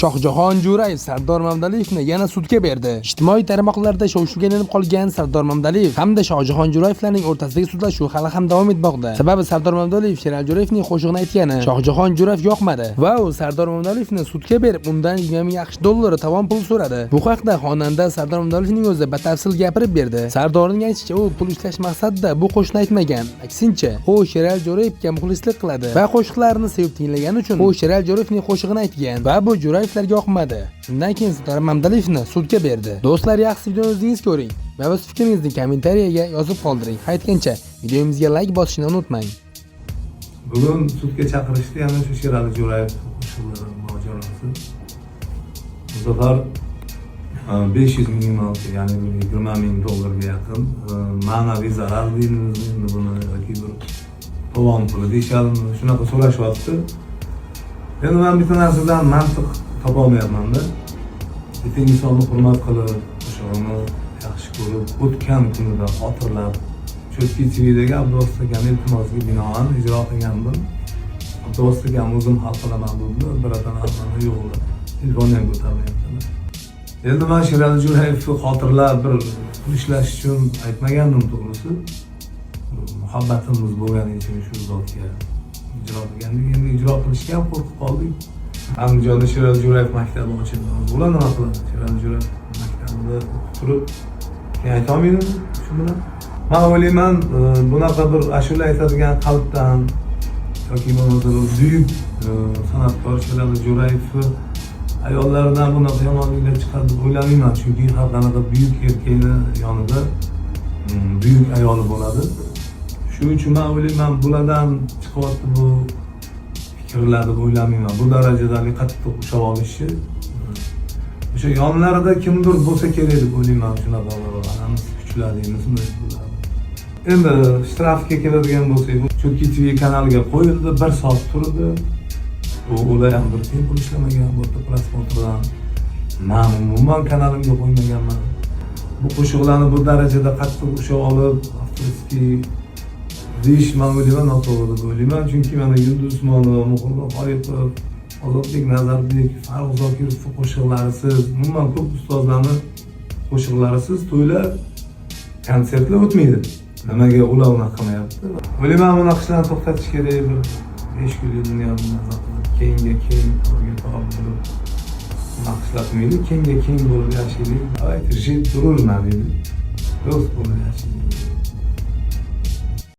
Shohjahon Jo'rayev Sardor Mamdaliyevni yana sudga berdi. Ijtimoiy tarmoqlarda shov-shuvga aylanib qolgan Sardor Mamdaliyev hamda Shohjahon Jo'rayevlarning o'rtasidagi sudlashuv hali ham davom etmoqda. Sababi Sardor Mamdaliyev Sherali Jo'rayevning qo'shig'ini aytgani Shohjahon Jo'rayev yoqmadi va u Sardor Mamdaliyevni sudga berib, undan 20 ming AQSh dollari tovon pul so'radi. Bu haqda xonanda Sardor Mamdaliyevning o'zi batafsil gapirib berdi. Sardorning aytishicha, u pul ishlash maqsadida bu qo'shiqni aytmagan. Aksincha, u Sherali Jo'rayevga muxlislik qiladi va qo'shiqlarini sevib tinglagani uchun u Sherali Jo'rayevning qo'shig'ini aytgan va bu Jo'rayevlarga yoqmadi. Shundan keyin Sardor Mamdaliyevni sudga berdi. Do'stlar, yaxshi videoni o'zingiz ko'ring va o'z fikringizni kommentariyaga yozib qoldiring. Aytgancha, videomizga like bosishni unutmang. Bugun sudga chaqirishdi, yana shu Sherali Jo'rayev qo'shiqlari mojarosi. Bu safar 500 ming manat, ya'ni 20 ming dollarga yaqin ma'naviy zarar deymiz, buni yoki bir tovon puli deyishadimi, shunaqa so'rashyapti. Endi men bitta narsadan mantiq topa olmayapman-da. Bitta insonni hurmat qilib, qo'shig'ini yaxshi ko'rib, o'tgan kunida xotirlab, Cho'tki TV'dagi Abdulvosit akam iltimosiga binoan ijro qilgandim. Abdulvosit akam o'zim hal qilaman dedi, biratan hammani yo'qlab, telefonni ham ko'tarmayaptilar. Endi men Sherali Jo'rayevni xotirlab bir pul ishlash uchun aytmagandim, to'g'risi. Muhabbatimiz bo'lgani uchun shu zotga ijro qilgandik, endi ijro qilishga ham qo'rqib qoldik. Andijonda Sherali Jo'rayev maktabi ochildi. Bular nima qiladi? Sherali Jo'rayev maktabida turib, keyin aytolmaydi shu bilan. Men o'ylayman, bunaqa bir ashula aytadigan qalbdan yoki bo'lmasa buyuk san'atkor Sherali Jo'rayevni ayollardan bunaqa yomonliklar chiqadi deb o'ylamayman, chunki har qanaqa buyuk erkakni yonida buyuk ayoli bo'ladi. Shuning uchun men o'ylayman, bulardan chiqyapti bu fikrlar deb o'ylamayman. Bu darajadagi qattiq ushlab olishi o'sha yonlarida kimdir bo'lsa kerak deb o'ylayman. Shunaqa anamiz kuchlar deymizmi? Endi shtrafga keladigan bo'lsak, Cho'tki TV kanaliga qo'yildi, 1 soat turdi. Ular ham bir tiyin pul ishlamagan, bu yerda prosmotrdan. Men umuman kanalimga qo'ymaganman. Bu qo'shiqlarni bu darajada qattiq ushlab olib, avtorskiy deyish men o'ylayman noto'g'ri deb o'ylayman, chunki mana Yulduz Usmonova, Muxtor Xoyipov, Ozodbek Nazarbek, Farruh Zokirovning qo'shiqlarisiz, umuman ko'p ustozlarning qo'shiqlarisiz to'ylar, konsertlar o'tmaydi. Nimaga ular unaqa qilmayapti? O'ylayman, buni qishlarni to'xtatish kerak, bir 5 kunlik dunyoni nazar qilib, keyinga to'g'ri bo'lib, naqshlatmaydi, keng bo'lib yashaylik. Aytishib turavermaydi. Do'st bo'lib yashaylik.